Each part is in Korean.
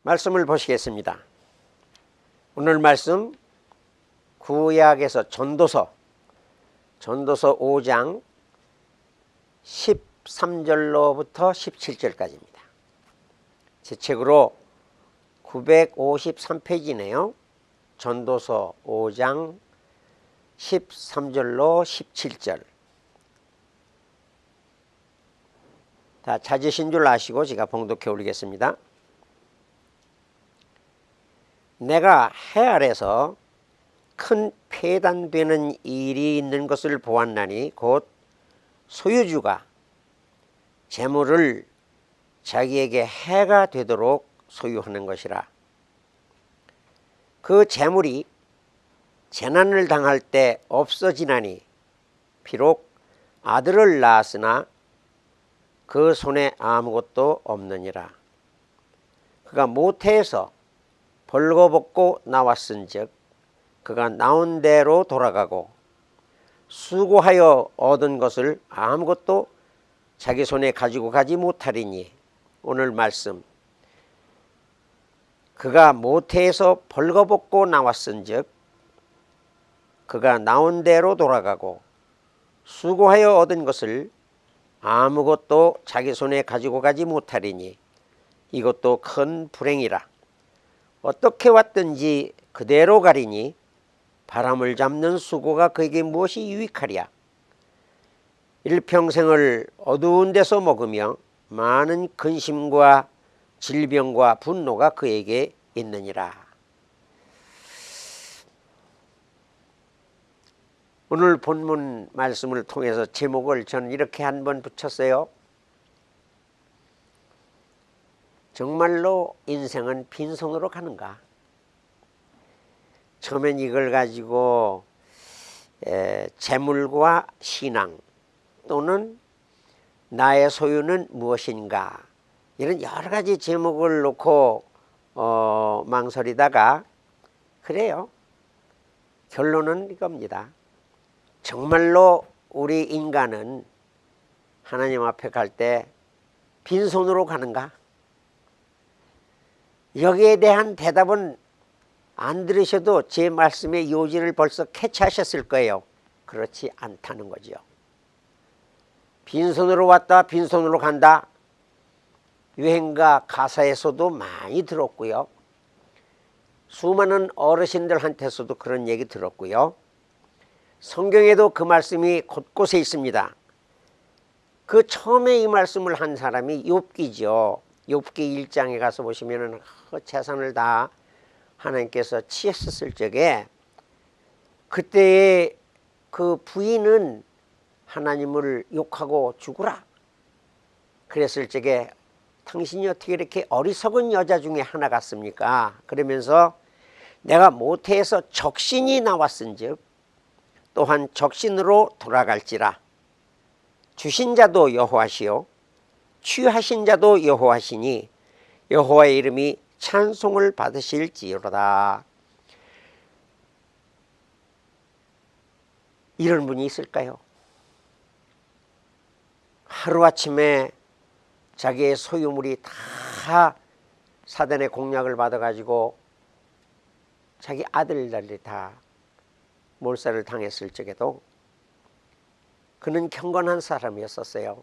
말씀을 보시겠습니다. 오늘 말씀 구약에서 전도서 5장 13절로부터 17절까지입니다. 제 책으로 953페이지네요. 전도서 5장 13절로 17절. 다 찾으신 줄 아시고 제가 봉독해 올리겠습니다. 내가 해 아래서 큰 폐단되는 일이 있는 것을 보았나니 곧 소유주가 재물을 자기에게 해가 되도록 소유하는 것이라. 그 재물이 재난을 당할 때 없어지나니 비록 아들을 낳았으나 그 손에 아무것도 없느니라. 그가 모태에서 벌거벗고 나왔은즉 그가 나온 대로 돌아가고 수고하여 얻은 것을 아무것도 자기 손에 가지고 가지 못하리니. 오늘 말씀, 그가 모태에서 벌거벗고 나왔은즉 그가 나온 대로 돌아가고 수고하여 얻은 것을 아무것도 자기 손에 가지고 가지 못하리니 이것도 큰 불행이라. 어떻게 왔든지 그대로 가리니 바람을 잡는 수고가 그에게 무엇이 유익하랴. 일평생을 어두운 데서 먹으며 많은 근심과 질병과 분노가 그에게 있느니라. 오늘 본문 말씀을 통해서 제목을 저는 이렇게 한번 붙였어요. 정말로 인생은 빈손으로 가는가? 처음엔 이걸 가지고 재물과 신앙 또는 나의 소유는 무엇인가, 이런 여러 가지 제목을 놓고 망설이다가 그래요. 결론은 이겁니다. 정말로 우리 인간은 하나님 앞에 갈 때 빈손으로 가는가? 여기에 대한 대답은 안 들으셔도 제 말씀의 요지를 벌써 캐치하셨을 거예요. 그렇지 않다는 거죠. 빈손으로 왔다 빈손으로 간다, 유행가 가사에서도 많이 들었고요. 수많은 어르신들한테서도 그런 얘기 들었고요. 성경에도 그 말씀이 곳곳에 있습니다. 그 처음에 이 말씀을 한 사람이 욥기죠. 욥기 1장에 가서 보시면은 재산을 다 하나님께서 취했었을 적에 그때의 그 부인은 하나님을 욕하고 죽으라 그랬을 적에 당신이 어떻게 이렇게 어리석은 여자 중에 하나 같습니까? 그러면서 내가 모태에서 적신이 나왔은즉 또한 적신으로 돌아갈지라. 주신 자도 여호와시요 취하신 자도 여호와시니 여호와의 이름이 찬송을 받으실지로다. 이런 분이 있을까요? 하루아침에 자기의 소유물이 다 사단의 공략을 받아가지고 자기 아들들이 다 몰살을 당했을 적에도 그는 경건한 사람이었었어요.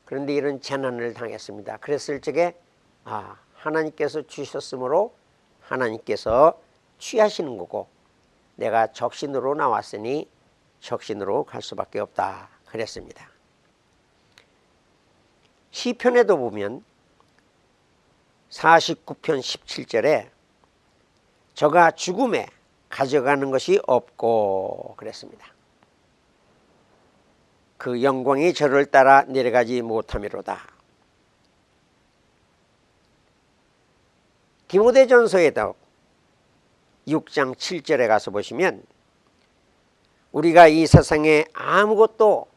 그런데 이런 재난을 당했습니다. 그랬을 적에 하나님께서 주셨으므로 하나님께서 취하시는 거고 내가 적신으로 나왔으니 적신으로 갈 수밖에 없다 그랬습니다. 시편에도 보면 49편 17절에 저가 죽음에 가져가는 것이 없고 그랬습니다. 그 영광이 저를 따라 내려가지 못함이로다. 디모데전서에도 6장 7절에 가서 보시면 우리가 이 세상에 아무것도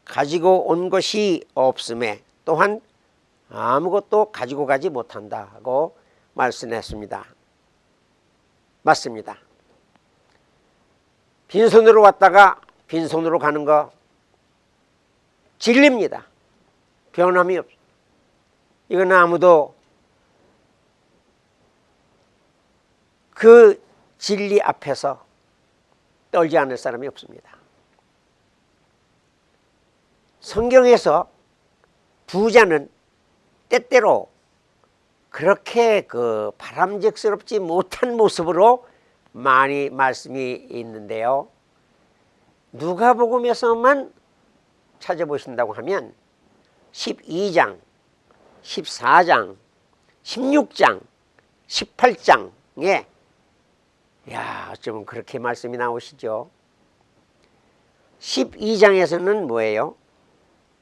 가지고 온 것이 없음에 또한 아무것도 가지고 가지 못한다고 말씀했습니다. 맞습니다. 빈손으로 왔다가 빈손으로 가는 거 진리입니다. 변함이 없어요. 이건 아무도 그 진리 앞에서 떨지 않을 사람이 없습니다. 성경에서 부자는 때때로 그렇게 그 바람직스럽지 못한 모습으로 많이 말씀이 있는데요. 누가복음에서만 찾아보신다고 하면 12장, 14장, 16장, 18장에 어쩌면 그렇게 말씀이 나오시죠. 12장에서는 뭐예요?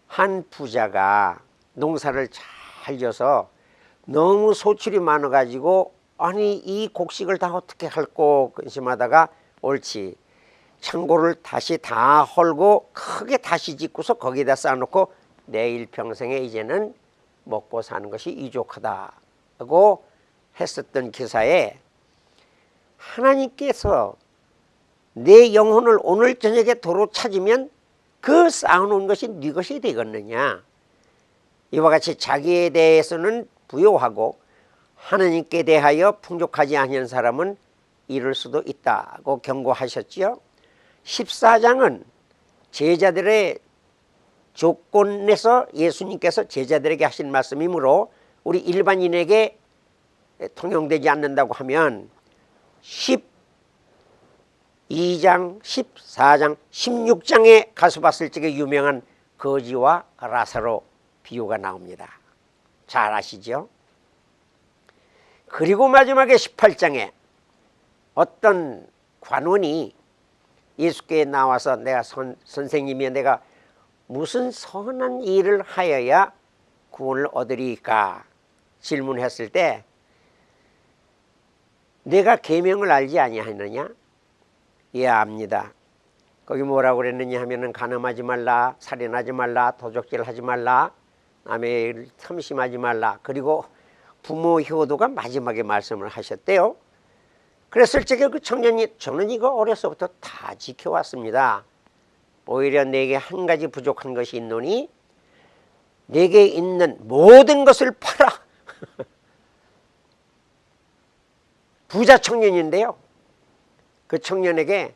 한 부자가 농사를 잘 져서 너무 소출이 많아가지고 아니 이 곡식을 다 어떻게 할꼬 근심하다가 옳지 창고를 다시 다 헐고 크게 다시 짓고서 거기다 쌓아놓고 내일 평생에 이제는 먹고 사는 것이 이족하다고 했었던 기사에 하나님께서 내 영혼을 오늘 저녁에 도로 찾으면 그 쌓아놓은 것이 네 것이 되겠느냐. 이와 같이 자기에 대해서는 부요하고 하나님께 대하여 풍족하지 아니한 사람은 이룰 수도 있다고 경고하셨지요. 14장은 제자들의 조건에서 예수님께서 제자들에게 하신 말씀이므로 우리 일반인에게 통용되지 않는다고 하면 12장, 14장, 16장에 가서 봤을 적에 유명한 거지와 라사로 비유가 나옵니다. 잘 아시죠? 그리고 마지막에 18장에 어떤 관원이 예수께 나와서 내가 선생님이여 내가 무슨 선한 일을 하여야 구원을 얻으리까 질문했을 때 내가 계명을 알지 아니하느냐? 예, 압니다. 거기 뭐라고 그랬느냐 하면은 간음하지 말라, 살인하지 말라, 도적질하지 말라, 남의 일을 탐심하지 말라. 그리고 부모 효도가 마지막에 말씀을 하셨대요. 그랬을 적에 그 청년이 저는 이거 어려서부터 다 지켜왔습니다. 오히려 내게 한 가지 부족한 것이 있노니 내게 있는 모든 것을 팔아. 부자 청년인데요. 그 청년에게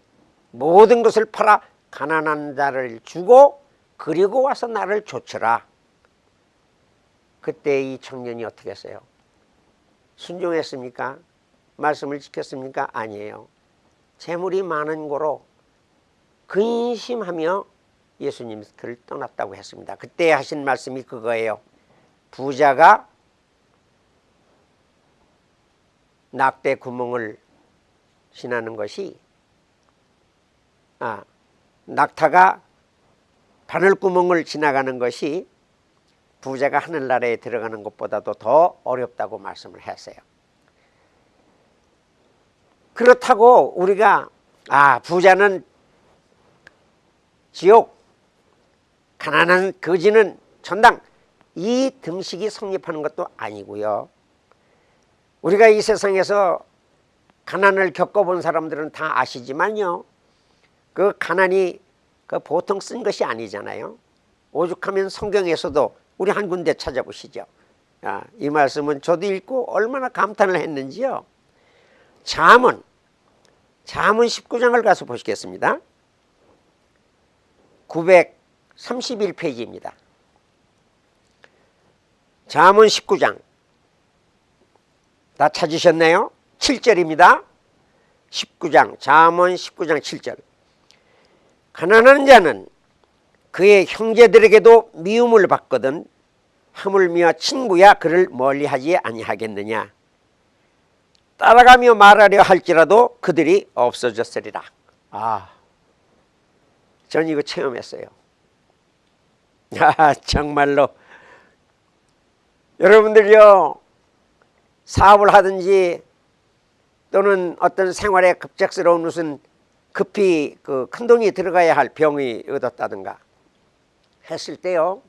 모든 것을 팔아 가난한 자를 주고 그리고 와서 나를 좇으라. 그때 이 청년이 어떻게 했어요? 순종했습니까? 말씀을 지켰습니까? 아니에요. 재물이 많은 고로 근심하며 예수님 그를 떠났다고 했습니다. 그때 하신 말씀이 그거예요. 부자가 낙대 구멍을 지나는 것이 낙타가 바늘구멍을 지나가는 것이 부자가 하늘나라에 들어가는 것보다도 더 어렵다고 말씀을 했어요. 그렇다고 우리가 부자는 지옥, 가난한 거지는 천당, 이 등식이 성립하는 것도 아니고요. 우리가 이 세상에서 가난을 겪어본 사람들은 다 아시지만요, 그 가난이 그 보통 쓴 것이 아니잖아요. 오죽하면 성경에서도 우리 한 군데 찾아보시죠. 이 말씀은 저도 읽고 얼마나 감탄을 했는지요. 잠언 19장을 가서 보시겠습니다. 931페이지입니다. 잠언 19장 다 찾으셨나요? 7절입니다. 19장 잠언 19장 7절. 가난한 자는 그의 형제들에게도 미움을 받거든 하물며 친구야 그를 멀리하지 아니하겠느냐. 따라가며 말하려 할지라도 그들이 없어졌으리라. 전 이거 체험했어요. 정말로 여러분들요, 사업을 하든지 또는 어떤 생활에 급작스러운 무슨 급히 그 큰돈이 들어가야 할 병이 얻었다든가 했을 때요,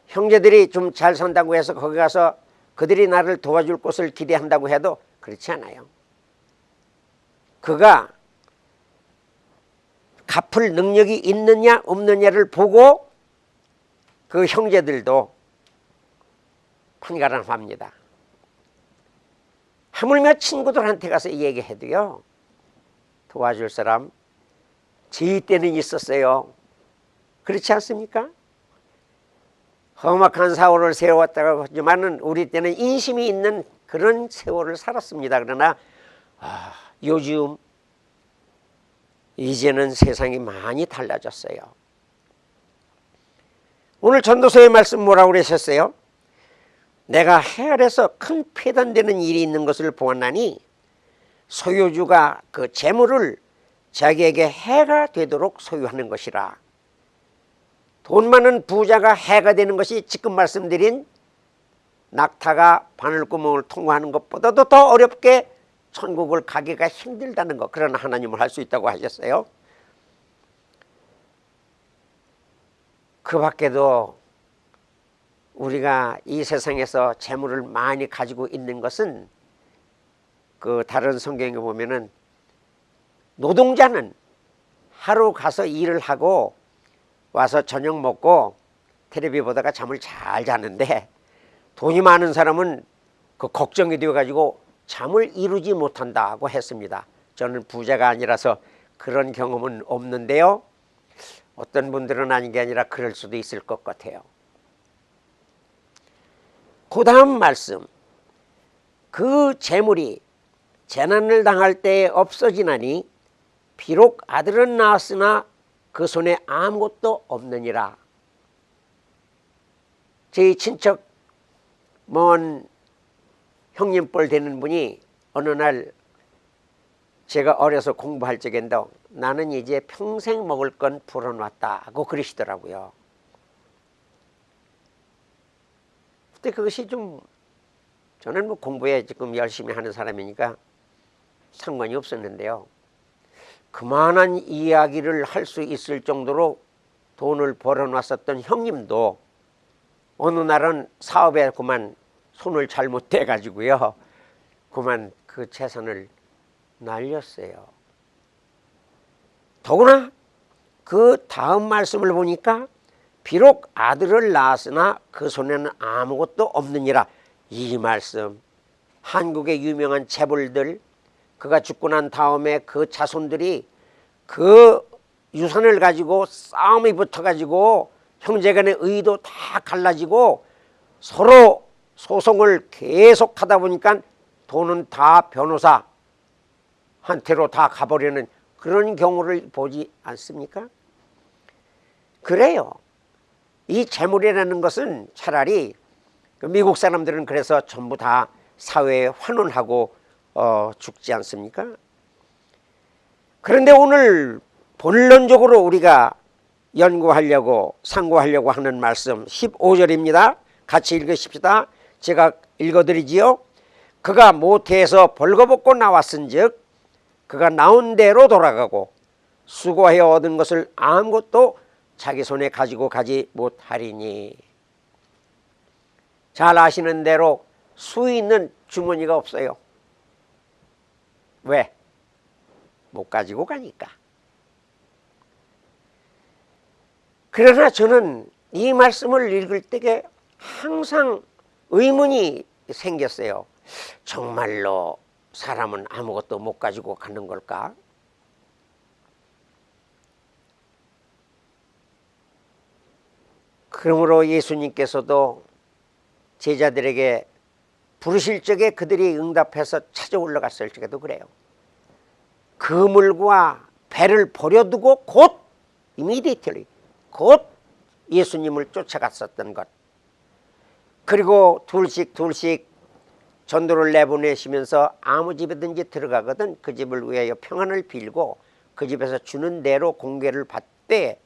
형제들이 좀 잘 산다고 해서 거기 가서 그들이 나를 도와줄 것을 기대한다고 해도 그렇지 않아요. 그가 갚을 능력이 있느냐 없느냐를 보고 그 형제들도 판가름합니다. 하물며 친구들한테 가서 얘기해도요, 도와줄 사람 저희 때는 있었어요. 그렇지 않습니까? 험악한 세월을 세웠다고 하지만은 우리 때는 인심이 있는 그런 세월을 살았습니다. 그러나 요즘 이제는 세상이 많이 달라졌어요. 오늘 전도서의 말씀 뭐라고 그러셨어요? 내가 해 아래서 큰 폐단되는 일이 있는 것을 보았나니 소유주가 그 재물을 자기에게 해가 되도록 소유하는 것이라. 돈 많은 부자가 해가 되는 것이 지금 말씀드린 낙타가 바늘구멍을 통과하는 것보다도 더 어렵게 천국을 가기가 힘들다는 것. 그러나 하나님을 할 수 있다고 하셨어요. 그 밖에도 우리가 이 세상에서 재물을 많이 가지고 있는 것은 그 다른 성경에 보면은 노동자는 하루 가서 일을 하고 와서 저녁 먹고 텔레비 보다가 잠을 잘 자는데, 돈이 많은 사람은 그 걱정이 되어 가지고 잠을 이루지 못한다고 했습니다. 저는 부자가 아니라서 그런 경험은 없는데요, 어떤 분들은 아닌 게 아니라 그럴 수도 있을 것 같아요. 그 다음 말씀, 그 재물이 재난을 당할 때에 없어지나니 비록 아들은 낳았으나 그 손에 아무것도 없느니라. 저희 친척 먼 형님뻘 되는 분이 어느 날 제가 어려서 공부할 적인데 나는 이제 평생 먹을 건 불어놨다고 그러시더라고요. 근데 그것이 좀, 저는 뭐 공부에 지금 열심히 하는 사람이니까 상관이 없었는데요, 그만한 이야기를 할 수 있을 정도로 돈을 벌어놨었던 형님도 어느 날은 사업에 그만 손을 잘못대 가지고요, 그만 그 재산을 날렸어요. 더구나 그 다음 말씀을 보니까 비록 아들을 낳았으나 그 손에는 아무것도 없느니라. 이 말씀, 한국의 유명한 재벌들, 그가 죽고 난 다음에 그 자손들이 그 유산을 가지고 싸움이 붙어가지고 형제간의 의도 다 갈라지고 서로 소송을 계속 하다 보니까 돈은 다 변호사한테로 다 가버리는 그런 경우를 보지 않습니까? 그래요. 이 재물이라는 것은 차라리 미국 사람들은 그래서 전부 다 사회에 환원하고 죽지 않습니까? 그런데 오늘 본론적으로 우리가 연구하려고 상고하려고 하는 말씀 15절입니다. 같이 읽으십시다. 제가 읽어드리지요. 그가 모태에서 벌거벗고 나왔은즉 그가 나온 대로 돌아가고 수고하여 얻은 것을 아무것도 자기 손에 가지고 가지 못하리니. 잘 아시는 대로 수 있는 주머니가 없어요. 왜? 못 가지고 가니까. 그러나 저는 이 말씀을 읽을 때에 항상 의문이 생겼어요. 정말로 사람은 아무것도 못 가지고 가는 걸까? 그러므로 예수님께서도 제자들에게 부르실 적에 그들이 응답해서 찾아 올라갔을 적에도 그래요. 그물과 배를 버려두고 곧 immediately 곧 예수님을 쫓아갔었던 것. 그리고 둘씩 전도를 내보내시면서 아무 집에든지 들어가거든 그 집을 위하여 평안을 빌고 그 집에서 주는 대로 공개를 받되,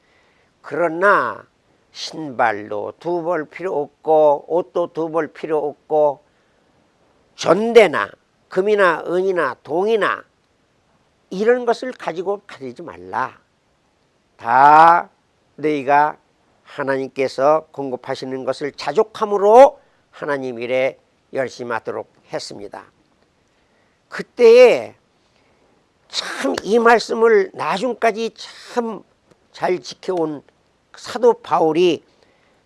그러나 신발도 두 벌 필요 없고 옷도 두 벌 필요 없고 전대나 금이나 은이나 동이나 이런 것을 가지고 가지지 말라. 다 너희가 하나님께서 공급하시는 것을 자족함으로 하나님 일에 열심히 하도록 했습니다. 그때에 참 이 말씀을 나중까지 참 잘 지켜온 사도 바울이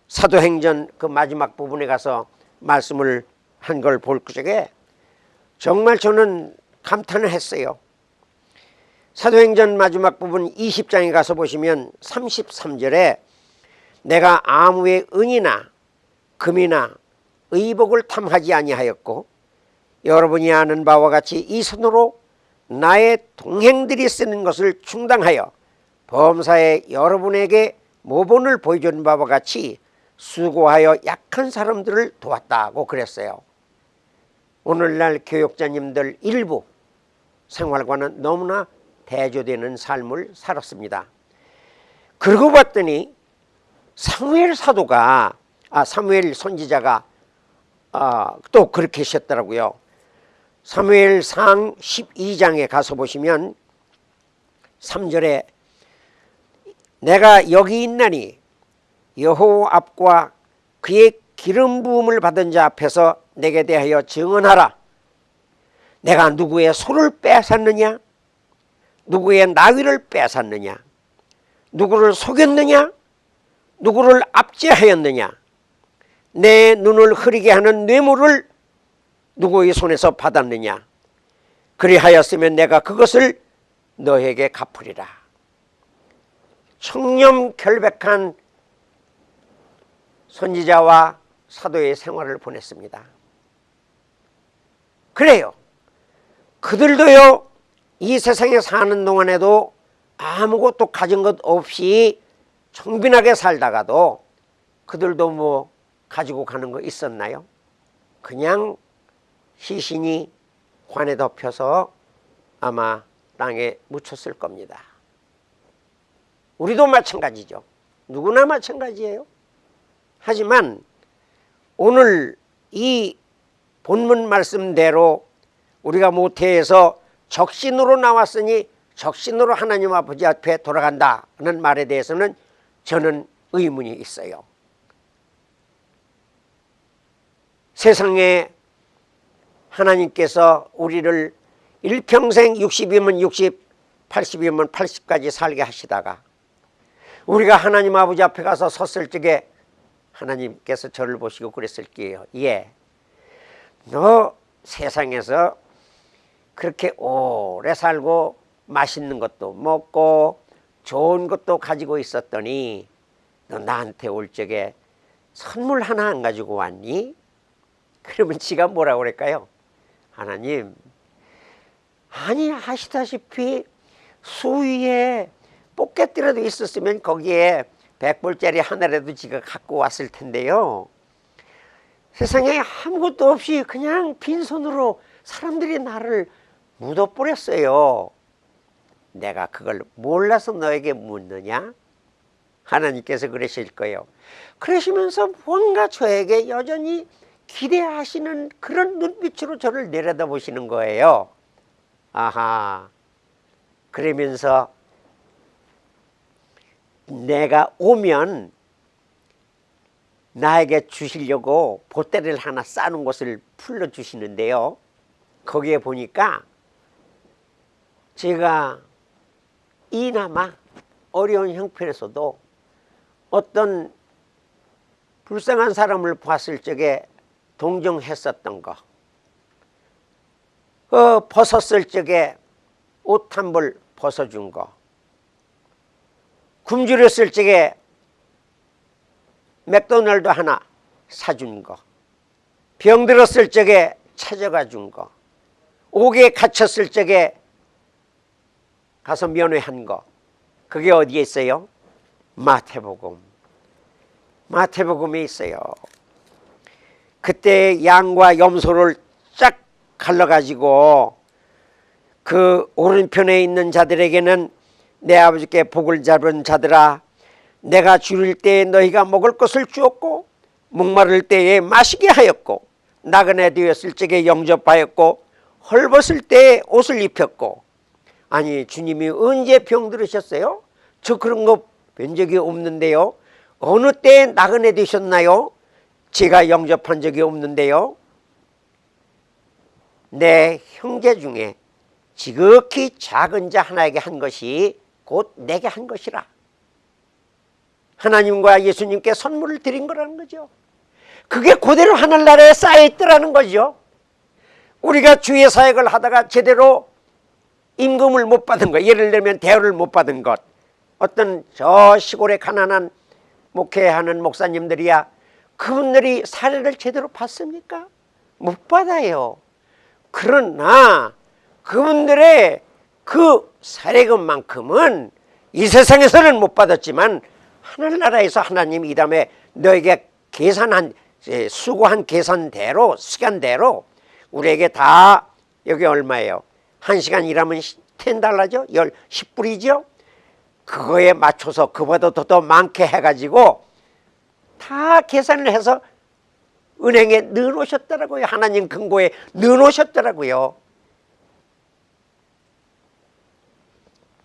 사도행전 그 마지막 부분에 가서 말씀을 한 걸 볼 적에 정말 저는 감탄을 했어요. 사도행전 마지막 부분 20장에 가서 보시면 33절에 내가 아무의 은이나 금이나 의복을 탐하지 아니하였고 여러분이 아는 바와 같이 이 손으로 나의 동행들이 쓰는 것을 충당하여 범사에 여러분에게 모본을 보여주는 바와 같이 수고하여 약한 사람들을 도왔다고 그랬어요. 오늘날 교육자님들 일부 생활과는 너무나 대조되는 삶을 살았습니다. 그러고 봤더니 사무엘 사도가 사무엘 선지자가 또 그렇게 하셨더라고요. 사무엘상 12장에 가서 보시면 3절에 내가 여기 있나니 여호와 앞과 그의 기름 부음을 받은 자 앞에서 내게 대하여 증언하라. 내가 누구의 소를 빼앗았느냐? 누구의 나귀를 빼앗았느냐? 누구를 속였느냐? 누구를 압제하였느냐? 내 눈을 흐리게 하는 뇌물을 누구의 손에서 받았느냐? 그리하였으면 내가 그것을 너에게 갚으리라. 청렴결백한 선지자와 사도의 생활을 보냈습니다. 그래요. 그들도요, 이 세상에 사는 동안에도 아무것도 가진 것 없이 청빈하게 살다가도 그들도 뭐 가지고 가는 거 있었나요? 그냥 시신이 관에 덮여서 아마 땅에 묻혔을 겁니다. 우리도 마찬가지죠. 누구나 마찬가지예요. 하지만 오늘 이 본문 말씀대로 우리가 모태에서 적신으로 나왔으니 적신으로 하나님 아버지 앞에 돌아간다는 말에 대해서는 저는 의문이 있어요. 세상에 하나님께서 우리를 일평생 60이면 60, 80이면 80까지 살게 하시다가 우리가 하나님 아버지 앞에 가서 섰을 적에 하나님께서 저를 보시고 그랬을 게요. 너 세상에서 그렇게 오래 살고 맛있는 것도 먹고 좋은 것도 가지고 있었더니 너 나한테 올 적에 선물 하나 안 가지고 왔니? 그러면 지가 뭐라고 그럴까요? 하나님, 아니 아시다시피 수위에 뽑개띠라도 있었으면 거기에 100불짜리 하나라도 지가 갖고 왔을 텐데요. 세상에 아무것도 없이 그냥 빈손으로 사람들이 나를 묻어버렸어요. 내가 그걸 몰라서 너에게 묻느냐? 하나님께서 그러실 거예요. 그러시면서 뭔가 저에게 여전히 기대하시는 그런 눈빛으로 저를 내려다보시는 거예요. 아하, 그러면서 내가 오면 나에게 주시려고 보따리를 하나 싸는 곳을 풀러주시는데요. 거기에 보니까 제가 이나마 어려운 형편에서도 어떤 불쌍한 사람을 봤을 적에 동정했었던 거, 벗었을 적에 옷 한 벌 벗어준 거, 굶주렸을 적에 맥도날드 하나 사준 거, 병들었을 적에 찾아가 준 거, 옥에 갇혔을 적에 가서 면회한 거, 그게 어디에 있어요? 마태복음에 있어요. 그때 양과 염소를 쫙 갈라가지고 그 오른편에 있는 자들에게는 내 아버지께 복을 잡은 자들아, 내가 줄일 때에 너희가 먹을 것을 주었고 목마를 때에 마시게 하였고 나그네 되었을 적에 영접하였고 헐벗을 때에 옷을 입혔고. 아니, 주님이 언제 병들으셨어요? 저 그런 거 뵌 적이 없는데요. 어느 때에 나그네 되셨나요? 제가 영접한 적이 없는데요. 내 형제 중에 지극히 작은 자 하나에게 한 것이 곧 내게 한 것이라. 하나님과 예수님께 선물을 드린 거라는 거죠. 그게 그대로 하늘나라에 쌓여있더라는 거죠. 우리가 주의 사역을 하다가 제대로 임금을 못 받은 것, 예를 들면 대우를 못 받은 것, 어떤 저 시골에 가난한 목회하는 목사님들이야 그분들이 사례를 제대로 받습니까? 못 받아요. 그러나 그분들의 그 사례금만큼은 이 세상에서는 못 받았지만 하늘나라에서 하나님이 이 다음에 너에게 계산한 수고한 계산대로 시간대로 우리에게 다 여기 얼마예요? 1시간 일하면 $10죠? 10불이죠? 그거에 맞춰서 그보다 더 많게 해가지고 다 계산을 해서 은행에 넣어놓으셨더라고요. 하나님 금고에 넣어놓으셨더라고요.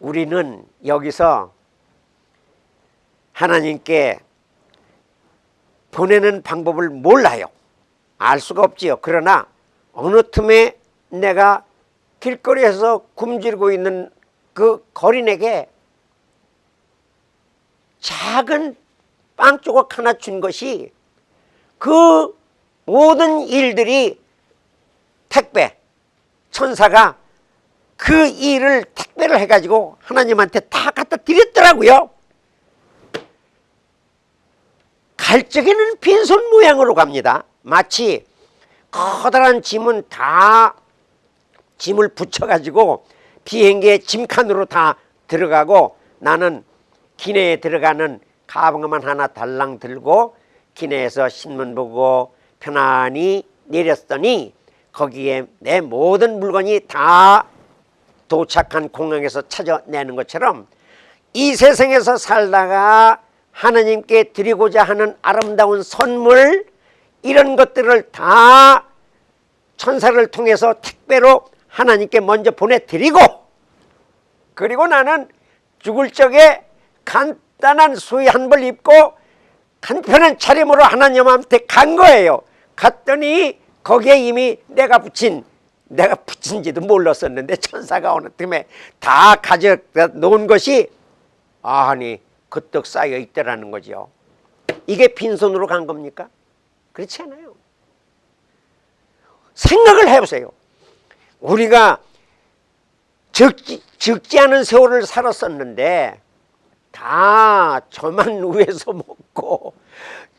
우리는 여기서 하나님께 보내는 방법을 몰라요. 알 수가 없지요. 그러나 어느 틈에 내가 길거리에서 굶주리고 있는 그 거린에게 작은 빵 조각 하나 준 것이 그 모든 일들이 택배, 천사가 그 일을 택배를 해가지고 하나님한테 다 갖다 드렸더라고요. 갈 적에는 빈손 모양으로 갑니다. 마치 커다란 짐은 다 짐을 붙여가지고 비행기에 짐칸으로 다 들어가고 나는 기내에 들어가는 가방만 하나 달랑 들고 기내에서 신문 보고 편안히 내렸더니 거기에 내 모든 물건이 다 도착한 공항에서 찾아내는 것처럼 이 세상에서 살다가 하나님께 드리고자 하는 아름다운 선물 이런 것들을 다 천사를 통해서 택배로 하나님께 먼저 보내드리고 그리고 나는 죽을 적에 간단한 수의 한 벌 입고 간편한 차림으로 하나님한테 간 거예요. 갔더니 거기에 이미 내가 붙인지도 몰랐었는데 천사가 어느 틈에 다 가져 놓은 것이 아니 그떡 쌓여 있더라는 거죠. 이게 빈손으로 간 겁니까? 그렇지 않아요. 생각을 해보세요. 우리가 적지 않은 세월을 살았었는데 다 저만 위해서 먹고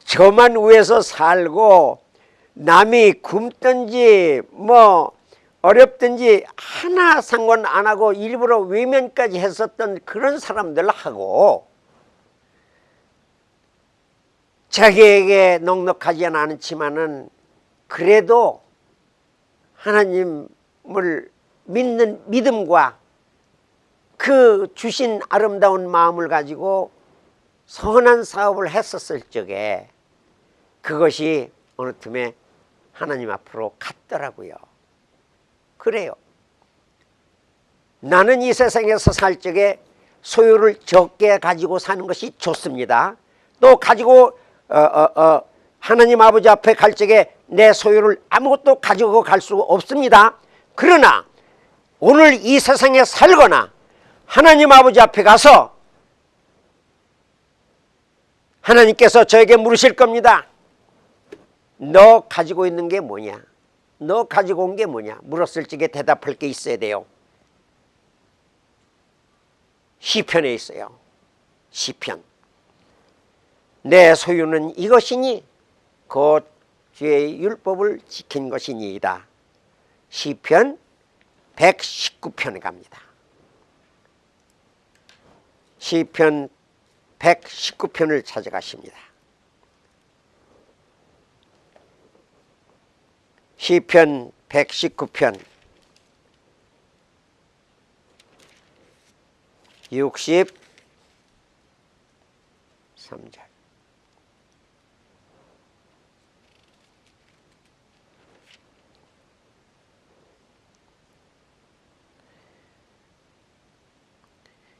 저만 위해서 살고 남이 굶든지 뭐 어렵든지 하나 상관 안 하고 일부러 외면까지 했었던 그런 사람들하고 자기에게 넉넉하지는 않지만은 그래도 하나님을 믿는 믿음과 그 주신 아름다운 마음을 가지고 선한 사업을 했었을 적에 그것이 어느 틈에 하나님 앞으로 갔더라고요. 그래요. 나는 이 세상에서 살 적에 소유를 적게 가지고 사는 것이 좋습니다. 또 가지고 하나님 아버지 앞에 갈 적에 내 소유를 아무것도 가지고 갈 수 없습니다. 그러나 오늘 이 세상에 살거나 하나님 아버지 앞에 가서 하나님께서 저에게 물으실 겁니다. 너 가지고 있는 게 뭐냐? 너 가지고 온 게 뭐냐? 물었을 적에 대답할 게 있어야 돼요. 시편에 있어요. 시편. 내 소유는 이것이니 곧 주의 율법을 지킨 것이니이다. 시편 119편에 갑니다. 시편 119편을 찾아가십니다. 시편 119편 63절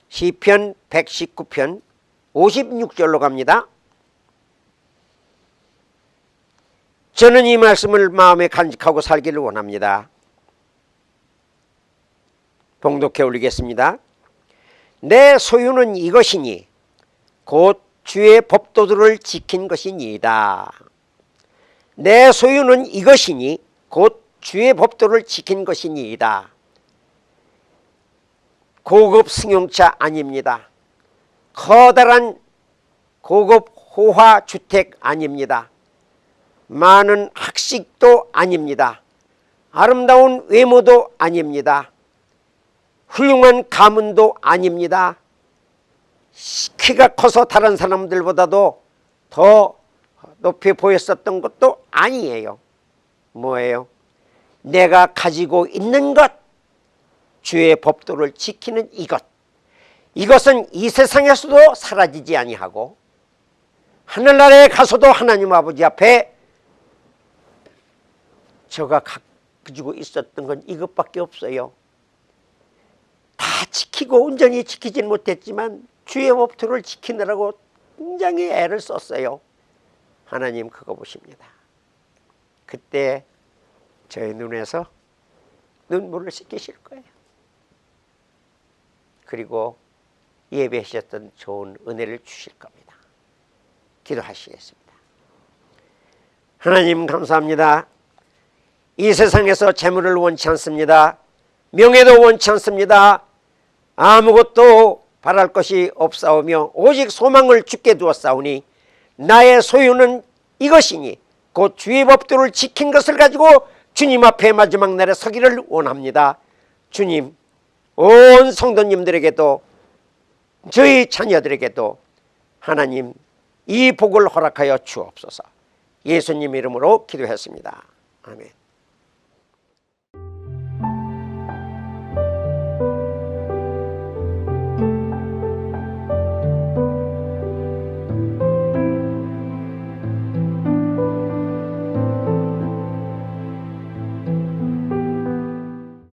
시편 119편 56절로 갑니다. 저는 이 말씀을 마음에 간직하고 살기를 원합니다. 봉독해 올리겠습니다. 내 소유는 이것이니 곧 주의 법도들을 지킨 것이니이다. 내 소유는 이것이니 곧 주의 법도를 지킨 것이니이다. 고급 승용차 아닙니다. 커다란 고급 호화주택 아닙니다. 많은 학식도 아닙니다. 아름다운 외모도 아닙니다. 훌륭한 가문도 아닙니다. 키가 커서 다른 사람들보다도 더 높이 보였었던 것도 아니에요. 뭐예요? 내가 가지고 있는 것, 주의 법도를 지키는 이것. 이것은 이 세상에서도 사라지지 아니하고 하늘나라에 가서도 하나님 아버지 앞에 제가 가지고 있었던 건 이것밖에 없어요. 다 지키고 온전히 지키진 못했지만 주의 법도를 지키느라고 굉장히 애를 썼어요. 하나님 그거 보십니다. 그때 저의 눈에서 눈물을 씻기실 거예요. 그리고 예배하셨던 좋은 은혜를 주실 겁니다. 기도하시겠습니다. 하나님 감사합니다. 이 세상에서 재물을 원치 않습니다. 명예도 원치 않습니다. 아무것도 바랄 것이 없사오며 오직 소망을 주께 두었사오니 나의 소유는 이것이니 곧 주의 법도를 지킨 것을 가지고 주님 앞에 마지막 날에 서기를 원합니다. 주님, 온 성도님들에게도 저희 자녀들에게도 하나님 이 복을 허락하여 주옵소서. 예수님 이름으로 기도했습니다. 아멘.